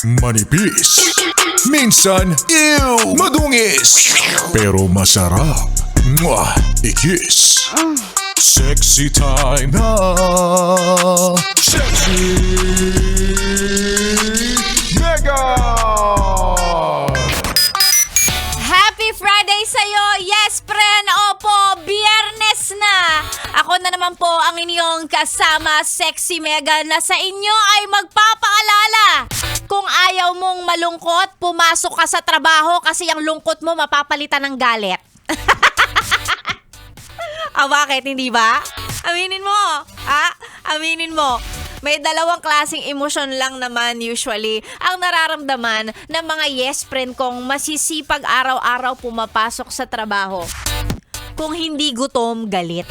manipis, minsan, madungis, pero masarap. Mwah! I-kiss. Sexy time na. Sexy Mega! Happy Friday sa'yo! Yes, friend! Opo, Biyernes na! Ako na naman po ang inyong kasama, Sexy Mega, na sa inyo ay magpapaalala. Kung ayaw mong malungkot, pumasok ka sa trabaho kasi ang lungkot mo mapapalitan ng galit. Bakit? Hindi ba? Aminin mo. Aminin mo. May dalawang klaseng emosyon lang naman usually ang nararamdaman ng mga yes friend kong masisipag araw-araw pumapasok sa trabaho. Kung hindi gutom, galit.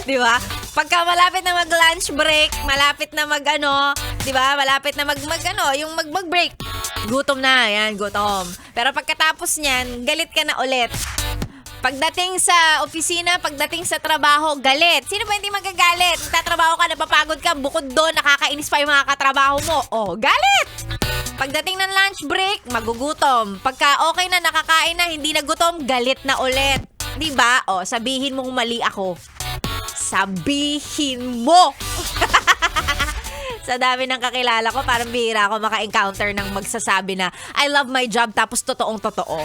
Di ba? Pagka malapit na mag-lunch break, malapit na di ba? Malapit na yung mag-break. Gutom na, yan, gutom. Pero pagkatapos niyan, galit ka na ulit. Pagdating sa opisina, pagdating sa trabaho, galit. Sino ba hindi magagalit? Nagtatrabaho ka, napapagod ka, bukod doon, nakakainis pa yung mga katrabaho mo. Oh, galit! Pagdating ng lunch break, magugutom. Pagka okay na, nakakain na, hindi na gutom, galit na ulit. Diba? Oh, sabihin mong mali ako. Sabihin mo! Sa dami ng kakilala ko, parang bihira ako maka-encounter ng magsasabi na, I love my job, tapos totoong-totoo.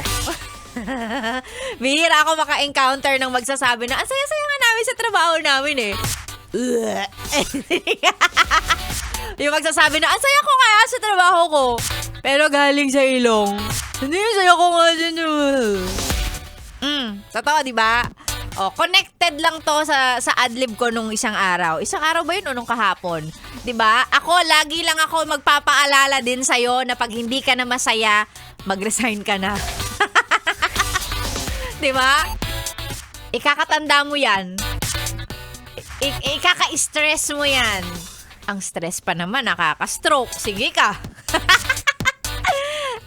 Bihira ako maka-encounter ng magsasabi na, ang saya-saya nga namin sa trabaho namin eh. Yung magsasabi na, ang saya ko kaya sa trabaho ko. Pero galing sa ilong. Hindi yung saya ko nga dyan. Totoo, diba? Oh, connected lang to sa adlib ko nung isang araw. Isang araw ba yun o nung kahapon? 'Di ba? Ako, lagi lang ako magpapaalala din sa'yo na pag hindi ka na masaya, mag-resign ka na. 'Di ba? Ikakatanda mo yan. Ikaka-stress mo yan. Ang stress pa naman, nakaka-stroke. Sige ka.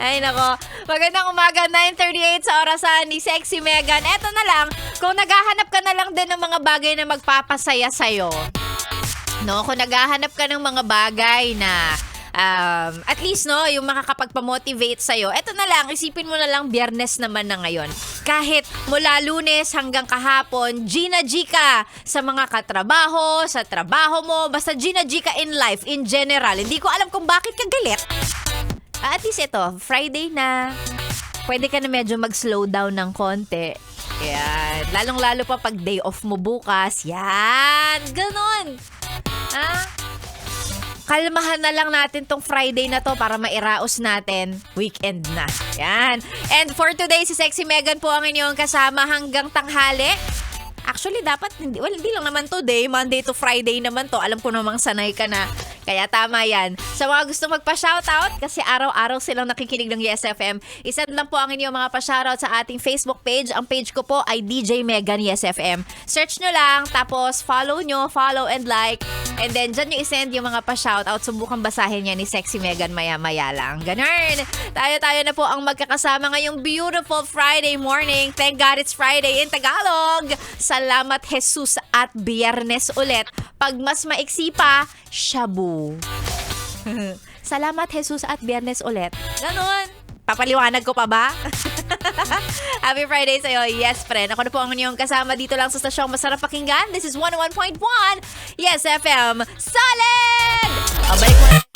Ay nako, magandang umaga, 9:38 sa orasan ni Sexy Megan. Eto na lang, kung naghahanap ka na lang din ng mga bagay na magpapasaya sa'yo, no? Kung naghahanap ka ng mga bagay na at least, no, yung makakapagpamotivate sa'yo, eto na lang, isipin mo na lang, Biyernes naman na ngayon. Kahit mula Lunes hanggang kahapon, Gina-G ka sa mga katrabaho, sa trabaho mo, basta Gina-G ka in life, in general. Hindi ko alam kung bakit ka galit. At least ito, Friday na. Pwede ka na medyo mag-slow down ng konti. Yan. Lalong-lalo pa pag day off mo bukas. Yan. Ganon. Kalmahan na lang natin tong Friday na to para mairaos natin. Weekend na. Yan. And for today, si Sexy Megan po ang inyong kasama hanggang tanghali. Actually, dapat, hindi lang naman today, Monday to Friday naman to. Alam ko namang sanay ka na. Kaya tama yan. Sa mga gustong magpa-shoutout, kasi araw-araw silang nakikinig ng Yes FM, isend lang po ang inyong mga pa-shoutout sa ating Facebook page. Ang page ko po ay DJ Megan Yes FM. Search nyo lang, tapos follow and like. And then, dyan nyo isend yung mga pa-shoutout. Subukan basahin yan ni Sexy Megan maya-maya lang. Ganun. Tayo na po ang magkakasama ngayong beautiful Friday morning. Thank God it's Friday in Tagalog. Salamat Jesus at Biyernes ulit. Pag mas maiksi pa, shabu. Salamat Jesus at Biyernes ulit. Ganon. Papaliwanag ko pa ba? Happy Friday sa'yo. Yes, friend. Ako na po ang inyong kasama dito lang sa stasyong masarap pakinggan. This is 101.1 Yes FM. Solid! Balik mo.